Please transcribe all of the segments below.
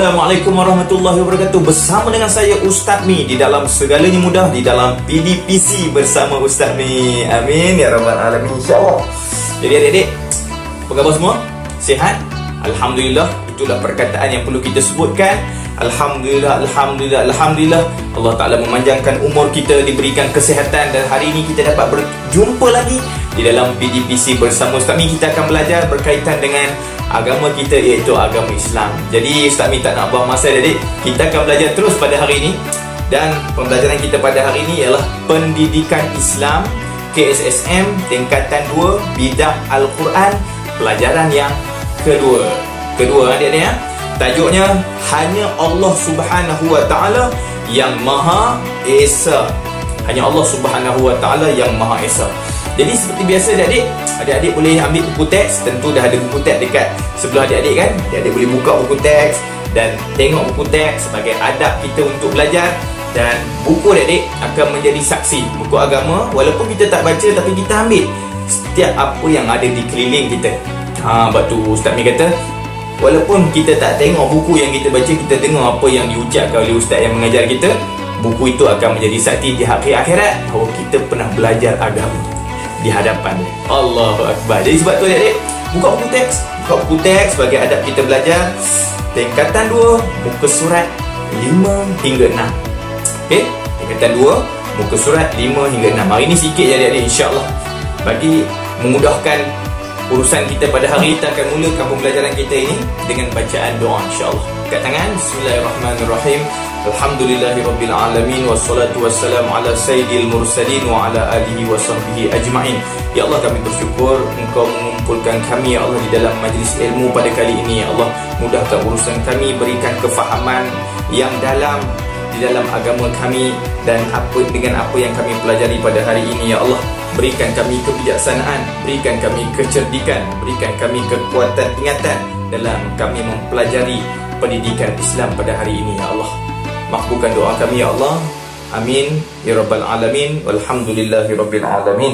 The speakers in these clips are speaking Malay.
Assalamualaikum warahmatullahi wabarakatuh. Bersama dengan saya Ustaz Mi di dalam segalanya mudah di dalam PDPC bersama Ustaz Mi. Amin ya rabbal alamin insya-Allah. Jadi adik-adik, apa khabar semua? Sihat? Alhamdulillah. Itulah perkataan yang perlu kita sebutkan. Alhamdulillah, alhamdulillah, alhamdulillah. Allah Ta'ala memanjangkan umur kita, diberikan kesihatan, dan hari ini kita dapat berjumpa lagi di dalam PDPC bersama Ustaz Mi. Kita akan belajar berkaitan dengan agama kita, iaitu agama Islam. Jadi Ustaz Mi tak nak buang masa, adik. Kita akan belajar terus pada hari ini. Dan pembelajaran kita pada hari ini ialah Pendidikan Islam KSSM Tingkatan 2 Bidang Al-Quran, pelajaran yang kedua adik-adik ya. Tajuknya Hanya Allah Subhanahu Wa Ta'ala yang Maha Esa. Hanya Allah Subhanahu Wa Ta'ala yang Maha Esa. Jadi seperti biasa adik-adik boleh ambil buku teks. Tentu dah ada buku teks dekat sebelah adik-adik kan. Adik-adik boleh buka buku teks dan tengok buku teks sebagai adab kita untuk belajar. Dan buku adik-adik akan menjadi saksi. Buku agama, walaupun kita tak baca, tapi kita ambil setiap apa yang ada di keliling kita. Sebab tu Ustaz Mi kata, walaupun kita tak tengok buku yang kita baca, kita dengar apa yang diucapkan oleh Ustaz yang mengajar kita. Buku itu akan menjadi saksi di hari akhirat bahawa kita pernah belajar agama di hadapan dia. Allahu Akbar. Jadi sebab tu adik-adik, buka buku teks sebagai adab kita belajar. Tingkatan 2 muka surat 5 hingga 6. Okey, tingkatan 2 muka surat 5 hingga 6. Hari ni sikit je adik-adik, insya-Allah. Bagi memudahkan urusan kita pada hari, kita akan mulakan pembelajaran kita ini dengan bacaan doa insya-Allah. Angkat tangan. Bismillahirrahmanirrahim. Alhamdulillahirabbil alamin wassalatu wassalamu ala sayyidil mursalin wa ala alihi wa sahbihi ajmain. Ya Allah, kami bersyukur Engkau mengumpulkan kami ya Allah di dalam majlis ilmu pada kali ini ya Allah. Mudahkan urusan kami, berikan kefahaman yang dalam di dalam agama kami, dan dengan apa yang kami pelajari pada hari ini ya Allah. Berikan kami kebijaksanaan, berikan kami kecerdikan, berikan kami kekuatan ingatan dalam kami mempelajari pendidikan Islam pada hari ini ya Allah. Makbulkan doa kami ya Allah. Amin ya rabbal alamin. Walhamdulillahirabbil alamin.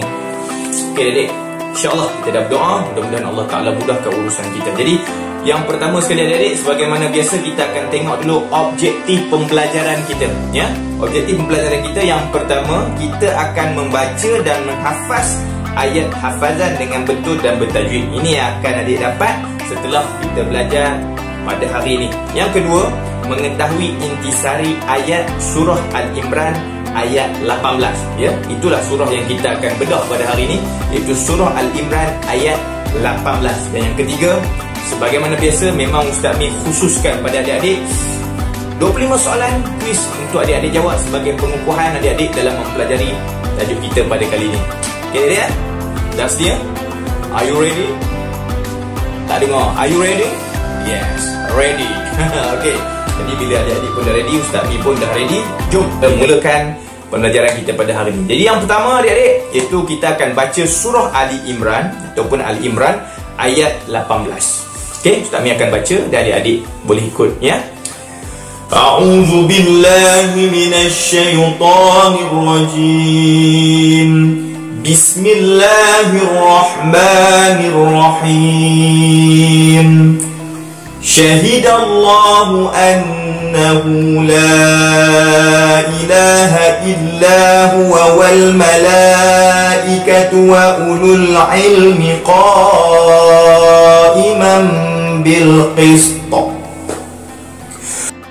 Okey adik, insya-Allah kita dah berdoa, mudah-mudahan Allah Taala mudahkan urusan kita. Jadi yang pertama sekali adik-adik, sebagaimana biasa kita akan tengok dulu objektif pembelajaran kita ya. Objektif pembelajaran kita yang pertama, kita akan membaca dan menghafaz ayat hafazan dengan betul dan bertajwid. Ini yang akan adik dapat setelah kita belajar pada hari ini. Yang kedua, mengetahui intisari ayat surah Al-Imran ayat 18 ya. Itulah surah yang kita akan bedah pada hari ini, iaitu surah Al-Imran ayat 18. Dan yang ketiga, sebagaimana biasa, memang Ustaz Mi khususkan pada adik-adik 25 soalan kuis untuk adik-adik jawab sebagai pengukuhan adik-adik dalam mempelajari tajuk kita pada kali ini. Okay adik ya? Dah sedia? Are you ready? Tak dengar. Are you ready? Yes, ready. Okay. Jadi bila adik-adik pun dah ready, Ustaz Mi pun dah ready, jom kita mulakan pembelajaran kita pada hari ini. Jadi yang pertama adik-adik, iaitu kita akan baca surah Ali Imran ataupun Ali Imran ayat 18. Okey, Ustaz Mi akan baca dan adik-adik boleh ikut ya. A'udzu billahi minasy syaithanir rajim. Bismillahirrahmanirrahim. Syahidallahu annahu la ilaha illa huwa wal malaikatu wa ulul ilmi qa'iman bil qist.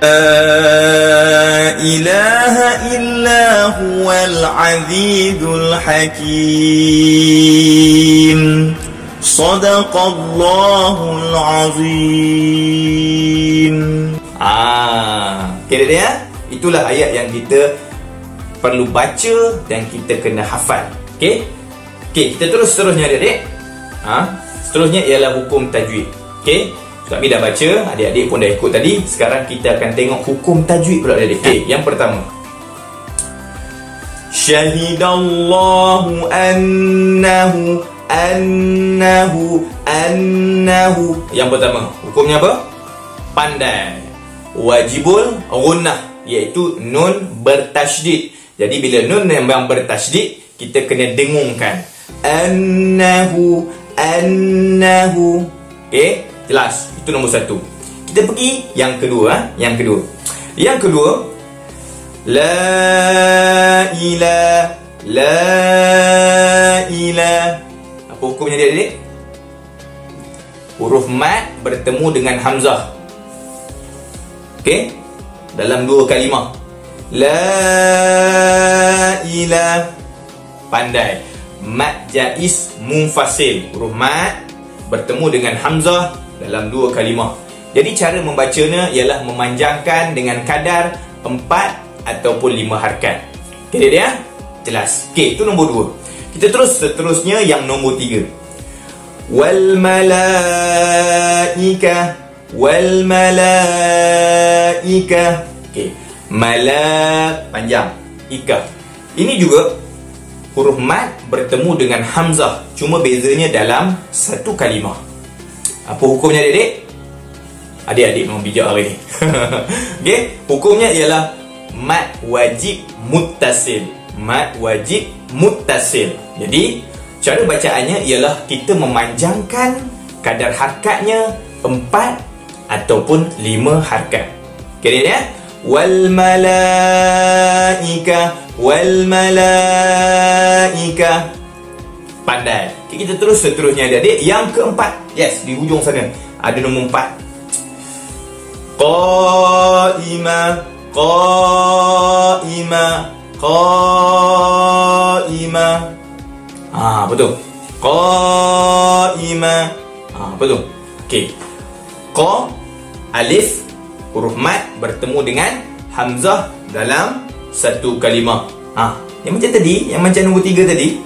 La ilaha illa huwal azizul hakim. Sadaqallahul azim. Okey ya? Itulah ayat yang kita perlu baca dan kita kena hafal. Okey? Okey, kita terusnya adik-adik. Seterusnya ialah hukum tajwid. Okey? Ustaz Mi dah baca, adik-adik pun dah ikut tadi. Sekarang kita akan tengok hukum tajwid pula adik-adik. Okey, yang pertama. Syahidallahu annahu. Yang pertama, hukumnya apa? Pandai. Wajibul ghunnah, iaitu nun bertasydid. Jadi bila nun yang bertasydid, kita kena dengungkan. Annahu. Okey, jelas. Itu nombor 1. Kita pergi yang kedua. Yang kedua, la ilah. Apa hukumnya adik-adik? Huruf mat bertemu dengan hamzah. Okey? Dalam dua kalimah. La ilah. Pandai. Mat jaiz munfasil. Huruf mat bertemu dengan hamzah dalam dua kalimah. Jadi cara membacanya ialah memanjangkan dengan kadar 4 ataupun 5 harakat. Okey dia? Jelas. Okey, itu nombor 2. Kita terus seterusnya yang nombor 3. Wal malaika. Okey. Panjang. Ika. Ini juga huruf mat bertemu dengan hamzah. Cuma bezanya dalam satu kalimah. Apa hukumnya adik-adik? Adik-adik memang bijak hari ni. Okey, hukumnya ialah mat wajib muttasil. Jadi, cara bacaannya ialah kita memanjangkan kadar harakatnya 4 ataupun 5 harakat. Okey dia? Wal malaika. Pandai. Okay, kita terus seterusnya adik-adik. Yang keempat. Yes, di hujung sana ada nombor 4. Qa'ima. Betul. Qa'ima. Betul. Okey. Qa, alif, huruf mat bertemu dengan hamzah dalam satu kalimah. Yang macam tadi, yang macam nombor 3 tadi,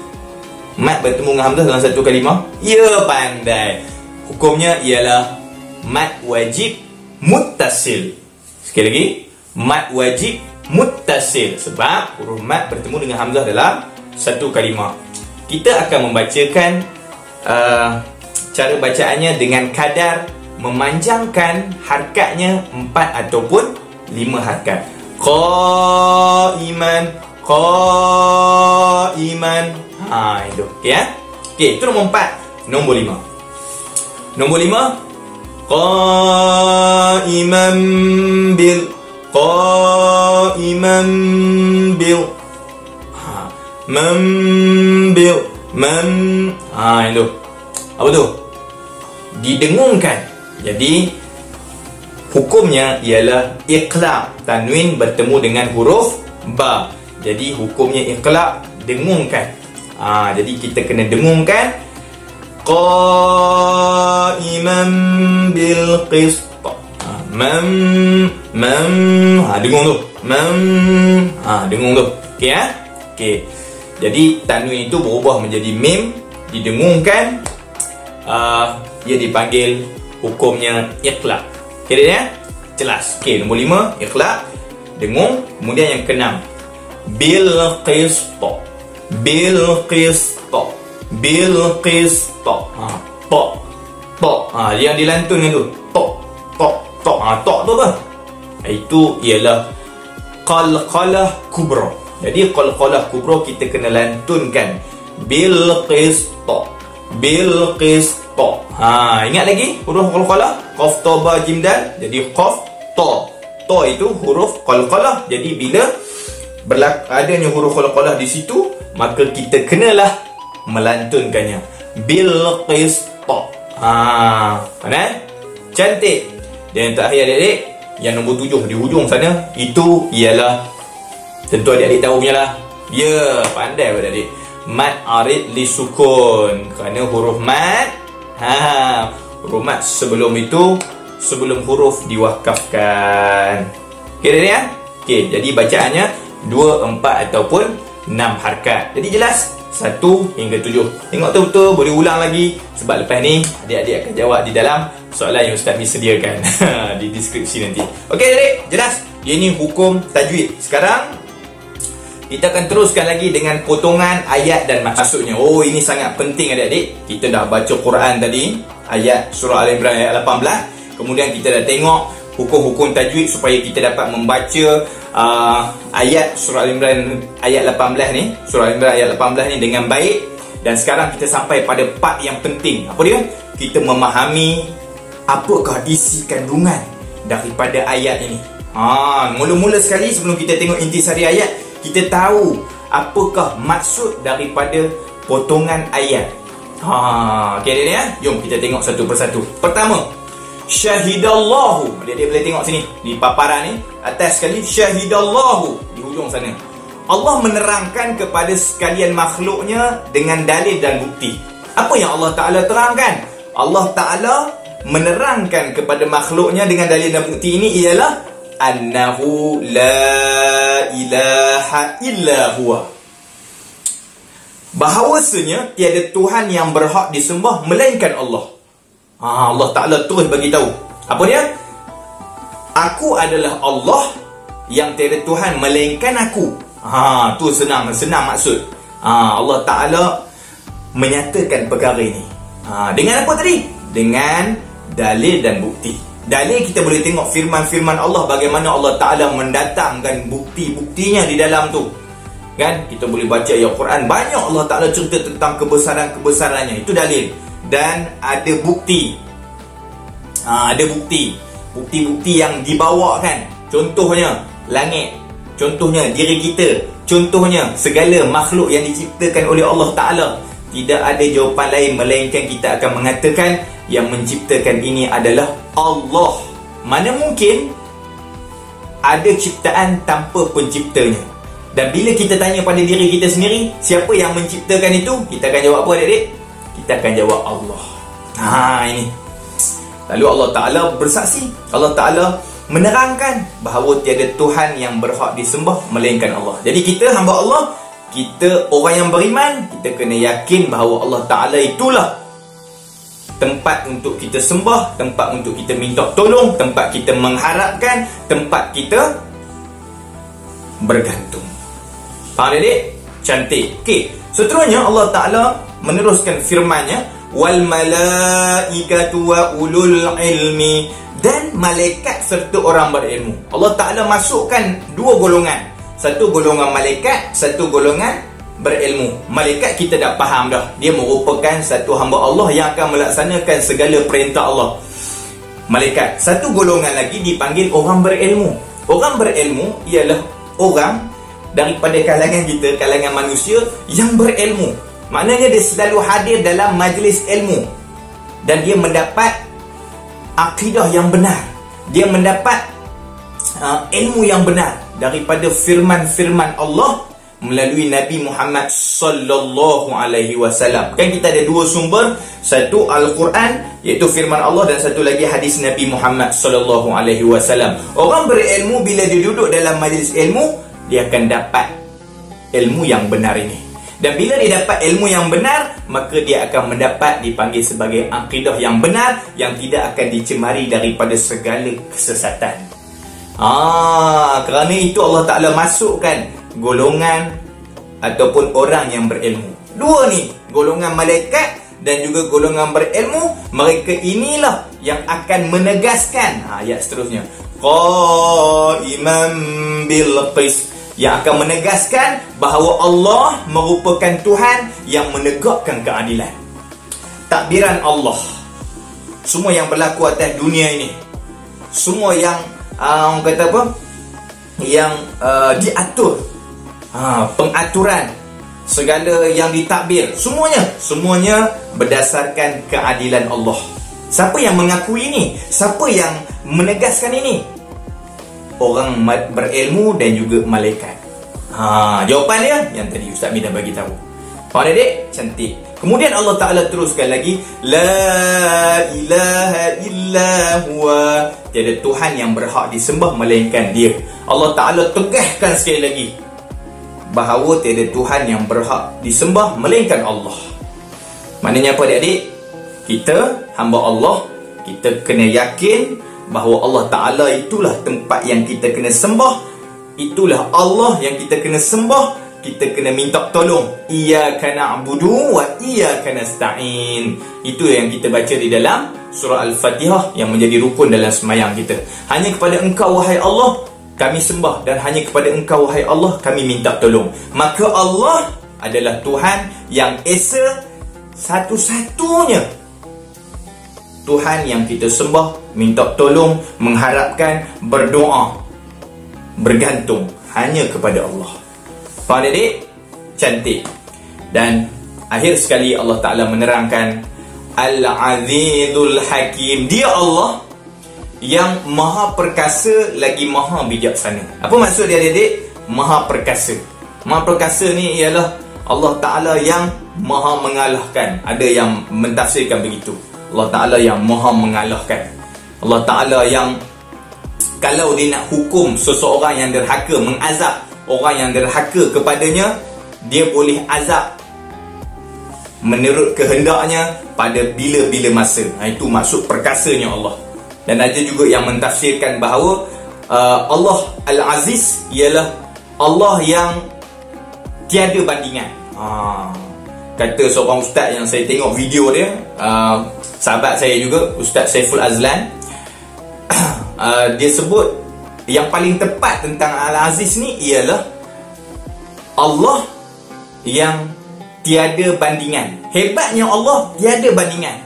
mat bertemu dengan hamzah dalam satu kalimah. Ya, pandai. Hukumnya ialah mat wajib muttasil. Sekali lagi, mat wajib muttasil. Sebab huruf mat bertemu dengan hamzah dalam satu kalimah. Kita akan membacakan cara bacaannya dengan kadar memanjangkan harakatnya 4 ataupun 5 harakat. Qa'iman. Itu ya. Okey, itu nombor 4. Nombor 5. Qa'iman bil. Itu. Apa tu? Didengungkan. Jadi hukumnya ialah iqla'. Tanwin bertemu dengan huruf ba. Jadi hukumnya iqla', dengungkan. Jadi kita kena dengungkan. Qa'iman bil qist. Dengung tu. Dengung tu. Okey ya? Okey. Jadi tanwin itu berubah menjadi mim, didengungkan. Ia dipanggil hukumnya iqla'. Okey ya? Jelas. Okey, nombor 5 iqla', dengung. Kemudian yang ke-6 bil qist. Yang dilantunkan tu tok tu apa? Itu ialah qalqalah kubra. Jadi qalqalah kubra kita kena lantunkan bil qist. Ingat lagi huruf qalqalah? Qaf, ta, ba, jim, dal. Jadi qaf, ta. Ta itu huruf qalqalah. Jadi bila adanya huruf qalqalah di situ, maka kita kenalah melantunkannya bil qist. Pandai? Cantik. Dan yang terakhir adik-adik, yang nombor 7 di hujung sana, itu ialah, tentu adik-adik tahu punya lah. Ya, pandai adik-adik. Mat arid li sukun. Kerana huruf mat, huruf mat sebelum itu, sebelum huruf diwakafkan. Okey adik-adik ya? Okey, jadi bacaannya 2, 4 ataupun 6 harakat. Jadi jelas? 1 hingga 7. Tengok betul-betul, boleh ulang lagi. Sebab lepas ni adik-adik akan jawab di dalam soalan yang Ustaz Mi sediakan di deskripsi nanti. Okey adik, jelas? Ini hukum tajwid. Sekarang kita akan teruskan lagi dengan potongan ayat dan maksudnya. Oh, ini sangat penting adik-adik. Kita dah baca Quran tadi, ayat surah Al-Imran ayat 18. Kemudian kita dah tengok hukum-hukum tajwid supaya kita dapat membaca ayat surah Al-Imran ayat 18 ni, surah Al-Imran ayat 18 ni dengan baik. Dan sekarang kita sampai pada part yang penting. Apa dia? Kita memahami apakah isi kandungan daripada ayat ini. Mula-mula sekali sebelum kita tengok intisari ayat, kita tahu apakah maksud daripada potongan ayat. Okey adik-adik ya. Jom kita tengok satu persatu. Pertama, syahidallahu. Adik-adik boleh tengok sini di paparan ni, atas sekali, syahidallahu di hujung sana. Allah menerangkan kepada sekalian makhluknya dengan dalil dan bukti. Apa yang Allah Ta'ala terangkan? Allah Ta'ala menerangkan kepada makhluknya dengan dalil dan bukti ini ialah annahu la ilaha illa huwa, bahawasanya tiada Tuhan yang berhak disembah melainkan Allah. Allah Ta'ala terus bagi tahu. Apa dia? Aku adalah Allah yang tiada Tuhan melainkan aku. Tu senang maksud. Allah Ta'ala menyatakan perkara ini. Dengan apa tadi? Dengan dalil dan bukti. Dalil kita boleh tengok firman-firman Allah, bagaimana Allah Ta'ala mendatangkan bukti-buktinya di dalam tu. Kan? Kita boleh baca ayat Quran, banyak Allah Ta'ala cerita tentang kebesaran-kebesarannya. Itu dalil. Dan ada bukti. Ada bukti-bukti yang dibawakan. Contohnya langit, contohnya diri kita, contohnya segala makhluk yang diciptakan oleh Allah Ta'ala. Tidak ada jawapan lain melainkan kita akan mengatakan yang menciptakan ini adalah Allah. Mana mungkin ada ciptaan tanpa penciptanya. Dan bila kita tanya pada diri kita sendiri, siapa yang menciptakan itu, kita akan jawab apa adik-adik? Kita akan jawab Allah. Ini. Lalu Allah Ta'ala bersaksi, Allah Ta'ala menerangkan bahawa tiada Tuhan yang berhak disembah melainkan Allah. Jadi kita hamba Allah, kita orang yang beriman, kita kena yakin bahawa Allah Ta'ala itulah tempat untuk kita sembah, tempat untuk kita minta tolong, tempat kita mengharapkan, tempat kita bergantung. Faham adik? Cantik. Okey. Seterusnya Allah Ta'ala meneruskan firman-Nya, wal malaikatu wa ulul ilmi, dan malaikat serta orang berilmu. Allah Ta'ala masukkan dua golongan. Satu golongan malaikat, satu golongan berilmu. Malaikat kita dah faham dah, dia merupakan satu hamba Allah yang akan melaksanakan segala perintah Allah. Malaikat. Satu golongan lagi dipanggil orang berilmu. Orang berilmu ialah orang daripada kalangan kita, kalangan manusia yang berilmu. Maknanya dia selalu hadir dalam majlis ilmu, dan dia mendapat akidah yang benar. Dia mendapat ilmu yang benar daripada firman-firman Allah melalui Nabi Muhammad sallallahu alaihi wasallam. Kan kita ada dua sumber, satu Al-Quran iaitu firman Allah, dan satu lagi hadis Nabi Muhammad sallallahu alaihi wasallam. Orang berilmu bila dia duduk dalam majlis ilmu, dia akan dapat ilmu yang benar ini. Dan bila dia dapat ilmu yang benar, maka dia akan mendapat dipanggil sebagai akidah yang benar, yang tidak akan dicemari daripada segala kesesatan. Kerana itu Allah Ta'ala masukkan golongan ataupun orang yang berilmu. Dua ni, golongan malaikat dan juga golongan berilmu. Mereka inilah yang akan menegaskan, ayat seterusnya, qaiman bil qist, yang akan menegaskan bahawa Allah merupakan Tuhan yang menegakkan keadilan. Takbiran Allah, semua yang berlaku atas dunia ini, semua yang orang kata apa, yang diatur, pengaturan, segala yang ditakbir, semuanya berdasarkan keadilan Allah. Siapa yang mengakui ini? Siapa yang menegaskan ini? Orang berilmu dan juga malaikat. Jawapan dia yang tadi Ustaz Mi dah bagi tahu. Faham adik? Cantik. Kemudian Allah Ta'ala teruskan lagi, la ilaha illa huwa, tiada Tuhan yang berhak disembah melainkan Dia. Allah Ta'ala tegaskan sekali lagi bahawa tiada Tuhan yang berhak disembah melainkan Allah. Maknanya apa adik-adik? Kita hamba Allah, kita kena yakin bahawa Allah Ta'ala itulah tempat yang kita kena sembah, itulah Allah yang kita kena sembah. Kita kena minta tolong. Iyyaka na'budu wa iyyaka nasta'in. Itu yang kita baca di dalam surah Al-Fatihah yang menjadi rukun dalam sembahyang kita. Hanya kepada Engkau wahai Allah kami sembah, dan hanya kepada Engkau wahai Allah kami minta tolong. Maka Allah adalah Tuhan yang esa, satu-satunya Tuhan yang kita sembah, minta tolong, mengharapkan, berdoa, bergantung hanya kepada Allah. Faham adik? Cantik. Dan akhir sekali Allah Ta'ala menerangkan Al-Azizul Hakim. Dia Allah yang maha perkasa lagi maha bijaksana. Apa maksud dia adik? Maha perkasa. Maha perkasa ni ialah Allah Ta'ala yang maha mengalahkan. Ada yang mentafsirkan begitu. Allah Ta'ala yang maha mengalahkan. Allah Ta'ala yang kalau dia nak hukum seseorang yang derhaka, mengazab orang yang derhaka kepadanya, dia boleh azab menurut kehendaknya pada bila-bila masa. Itu maksud perkasanya Allah. Dan ada juga yang mentafsirkan bahawa Allah Al-Aziz ialah Allah yang tiada bandingan. Kata seorang ustaz yang saya tengok video dia, sahabat saya juga, Ustaz Saiful Azlan, dia sebut yang paling tepat tentang Al-Aziz ni ialah Allah yang tiada bandingan. Hebatnya Allah tiada bandingan.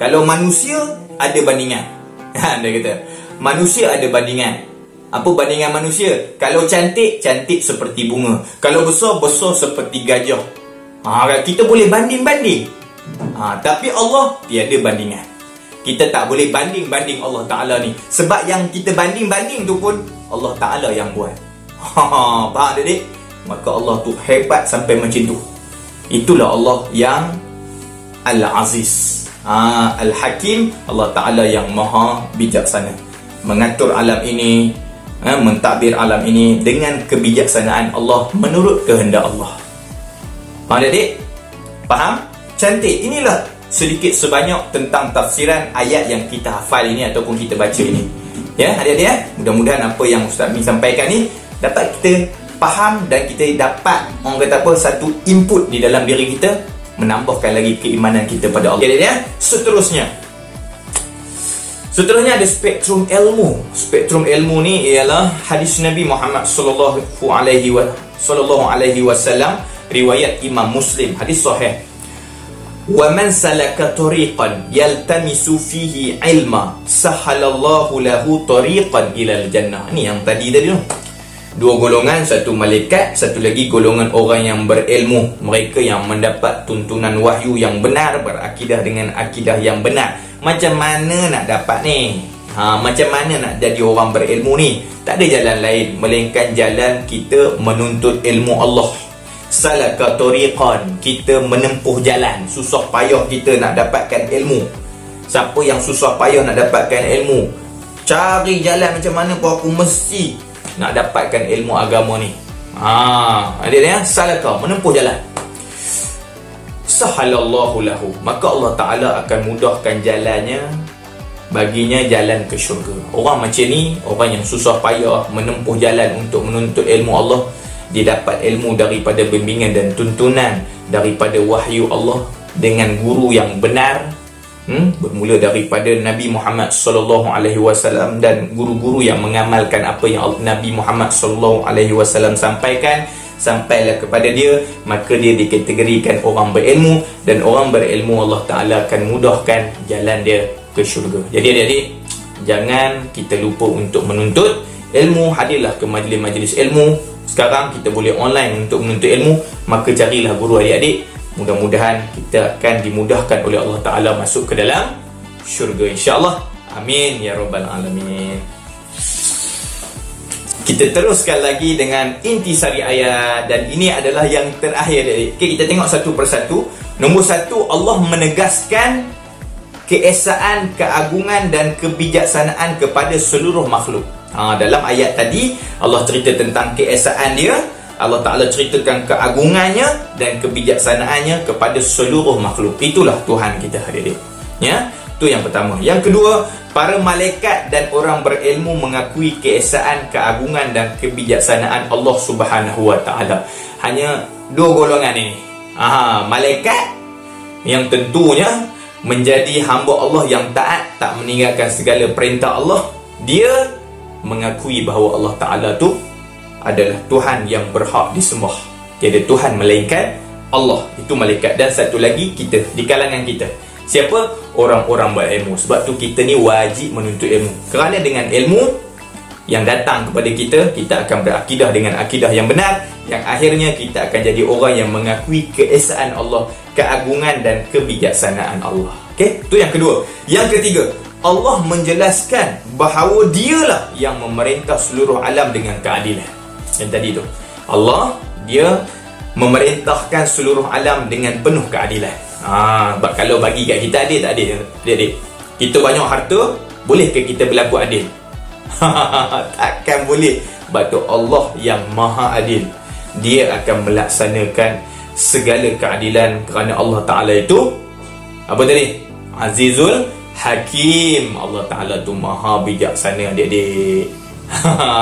Kalau manusia ada bandingan. Dia kata manusia ada bandingan. Apa bandingan manusia? Kalau cantik, cantik seperti bunga. Kalau besar, besar seperti gajah. Kita boleh banding-banding. Tapi Allah tiada bandingan. Kita tak boleh banding-banding Allah Ta'ala ni. Sebab yang kita banding-banding tu pun Allah Ta'ala yang buat. Faham adik? Maka Allah tu hebat sampai macam tu. Itulah Allah yang Al-Aziz, Al-Hakim. Allah Ta'ala yang maha bijaksana, mengatur alam ini, mentadbir alam ini dengan kebijaksanaan Allah menurut kehendak Allah. Faham adik? Faham? Cantik. Inilah sedikit sebanyak tentang tafsiran ayat yang kita hafal ini ataupun kita baca ini. Ya, adik-adik ya. Mudah-mudahan apa yang Ustaz Mi sampaikan ni dapat kita faham dan kita dapat, orang kata apa, satu input di dalam diri kita, menambahkan lagi keimanan kita pada Allah. Adik-adik ya. Seterusnya ada spektrum ilmu. Spektrum ilmu ni ialah hadis Nabi Muhammad sallallahu alaihi wasallam, riwayat Imam Muslim, hadis sahih. وَمَنْ سَلَكَ طَرِيقًا يَلْتَمِسُ فِيهِ عِلْمًا سَهَّلَ اللَّهُ لَهُ طَرِيقًا إِلَى الْجَنَّةِ. Ini yang tadi tu. Dua golongan, satu malaikat, satu lagi golongan orang yang berilmu. Mereka yang mendapat tuntunan wahyu yang benar, berakidah dengan akidah yang benar. Macam mana nak dapat ni? Macam mana nak jadi orang berilmu ni? Tak ada jalan lain melainkan jalan kita menuntut ilmu Allah. Salaka tariqan, kita menempuh jalan. Susah payah kita nak dapatkan ilmu. Siapa yang susah payah nak dapatkan ilmu, cari jalan macam mana pun aku mesti nak dapatkan ilmu agama ni. Adik-adik, salaka, menempuh jalan. Sahalallahu lahu, maka Allah Ta'ala akan mudahkan jalannya baginya, jalan ke syurga. Orang macam ni, orang yang susah payah menempuh jalan untuk menuntut ilmu Allah, dia dapat ilmu daripada bimbingan dan tuntunan daripada wahyu Allah dengan guru yang benar, bermula daripada Nabi Muhammad sallallahu alaihi wasallam dan guru-guru yang mengamalkan apa yang Nabi Muhammad sallallahu alaihi wasallam sampaikan sampailah kepada dia, maka dia dikategorikan orang berilmu, dan orang berilmu Allah Ta'ala akan mudahkan jalan dia ke syurga. Jadi adik-adik, jangan kita lupa untuk menuntut ilmu. Hadirlah ke majlis-majlis ilmu. Sekarang kita boleh online untuk menuntut ilmu, maka carilah guru adik-adik. Mudah-mudahan kita akan dimudahkan oleh Allah Ta'ala masuk ke dalam syurga, insyaAllah. Amin ya rabbal alamin. Kita teruskan lagi dengan intisari ayat, dan ini adalah yang terakhir. Okay, kita tengok satu persatu. Nombor satu, Allah menegaskan keesaan, keagungan dan kebijaksanaan kepada seluruh makhluk. Dalam ayat tadi Allah cerita tentang keesaan dia, Allah Ta'ala ceritakan keagungannya dan kebijaksanaannya kepada seluruh makhluk. Itulah Tuhan kita, hadirin. Ya, itu yang pertama. Yang kedua, para malaikat dan orang berilmu mengakui keesaan, keagungan dan kebijaksanaan Allah Subhanahu wa Ta'ala. Hanya dua golongan ini. Malaikat yang tentunya menjadi hamba Allah yang taat, tak meninggalkan segala perintah Allah. Dia mengakui bahawa Allah Ta'ala tu adalah Tuhan yang berhak disembah. Tiada Tuhan melainkan Allah. Itu malaikat. Dan satu lagi kita, di kalangan kita, Siapa? Orang-orang berilmu. Sebab tu kita ni wajib menuntut ilmu. Kerana dengan ilmu yang datang kepada kita, kita akan berakidah dengan akidah yang benar, yang akhirnya kita akan jadi orang yang mengakui keesaan Allah, keagungan dan kebijaksanaan Allah. Okey, itu yang kedua. Yang ketiga, Allah menjelaskan bahawa dialah yang memerintah seluruh alam dengan keadilan. Yang tadi tu, Allah dia memerintahkan seluruh alam dengan penuh keadilan. Sebab kalau bagi kat kita adil tak adil? Adik-adik, kita banyak harta, bolehkah kita berlaku adil? Takkan boleh. Sebab tu Allah yang maha adil, dia akan melaksanakan segala keadilan. Kerana Allah Ta'ala itu apa tadi? Azizul Hakim. Allah Ta'ala tu maha bijaksana, adik-adik.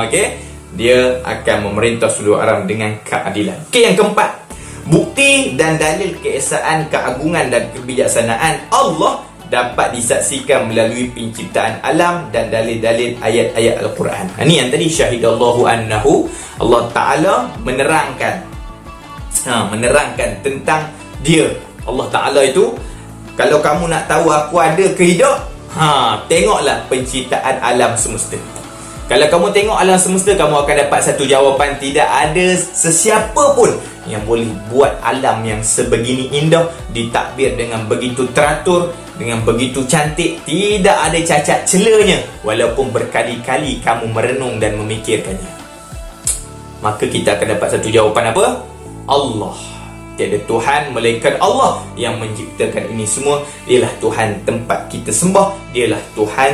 Okay? Dia akan memerintah seluruh alam dengan keadilan. Okay, yang keempat, bukti dan dalil keesaan, keagungan dan kebijaksanaan Allah dapat disaksikan melalui penciptaan alam dan dalil-dalil ayat-ayat Al-Quran. Ini yang tadi syahidallahu annahu, Allah Ta'ala menerangkan menerangkan dia. Allah Ta'ala itu, kalau kamu nak tahu aku ada ke hidup, tengoklah penciptaan alam semesta. Kalau kamu tengok alam semesta, kamu akan dapat satu jawapan. Tidak ada sesiapa pun yang boleh buat alam yang sebegini indah, ditakbir dengan begitu teratur, dengan begitu cantik, tidak ada cacat celanya, walaupun berkali-kali kamu merenung dan memikirkannya. Maka kita akan dapat satu jawapan apa? Allah. Tiada Tuhan melainkan Allah yang menciptakan ini semua. Dialah Tuhan tempat kita sembah, dialah Tuhan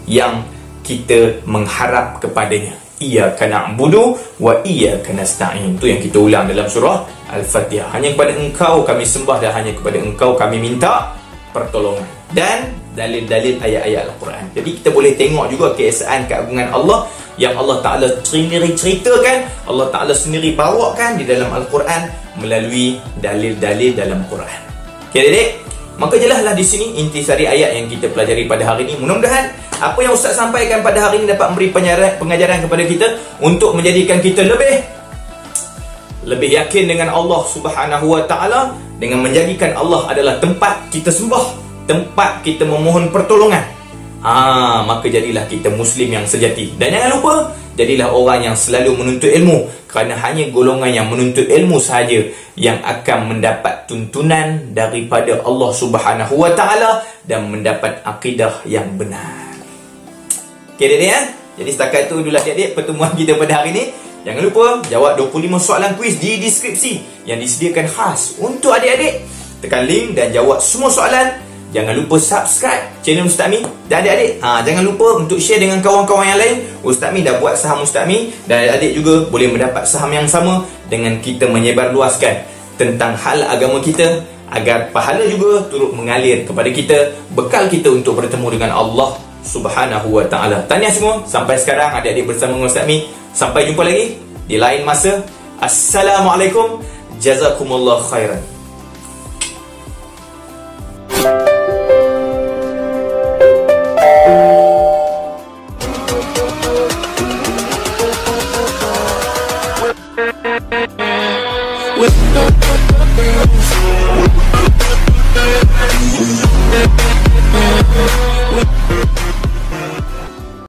yang kita mengharap kepadanya. Iyyaka na'budu wa iyyaka nasta'in. Itu yang kita ulang dalam surah Al-Fatihah. Hanya kepada Engkau kami sembah dan hanya kepada Engkau kami minta pertolongan. Dan dalil-dalil ayat-ayat Al-Quran. Jadi kita boleh tengok juga keesaan, keagungan Allah yang Allah Ta'ala sendiri ceritakan, Allah Ta'ala sendiri bawakan di dalam Al-Quran melalui dalil-dalil dalam Quran. Okay, adik-adik? Maka jelaslah di sini intisari ayat yang kita pelajari pada hari ini. Mudah-mudahan apa yang Ustaz sampaikan pada hari ini dapat memberi pengajaran kepada kita untuk menjadikan kita lebih yakin dengan Allah Subhanahu wa Ta'ala, dengan menjadikan Allah adalah tempat kita sembah, tempat kita memohon pertolongan. Maka jadilah kita Muslim yang sejati. Dan jangan lupa, jadilah orang yang selalu menuntut ilmu. Kerana hanya golongan yang menuntut ilmu sahaja yang akan mendapat tuntunan daripada Allah Subhanahu wa Ta'ala dan mendapat akidah yang benar. Okay, adik-adik, Jadi setakat itu dulu adik-adik pertemuan kita pada hari ini. Jangan lupa jawab 25 soalan kuis di deskripsi yang disediakan khas untuk adik-adik. Tekan link dan jawab semua soalan. Jangan lupa subscribe channel Ustaz Mi. Dan adik-adik, jangan lupa untuk share dengan kawan-kawan yang lain. Ustaz Mi dah buat saham Ustaz Mi, dan adik-adik juga boleh mendapat saham yang sama dengan kita menyebarluaskan tentang hal agama kita, agar pahala juga turut mengalir kepada kita, bekal kita untuk bertemu dengan Allah Subhanahu wa Ta'ala. Tahniah semua. Sampai sekarang adik-adik bersama dengan Ustaz Mi. Sampai jumpa lagi di lain masa. Assalamualaikum. Jazakumullah khairan. With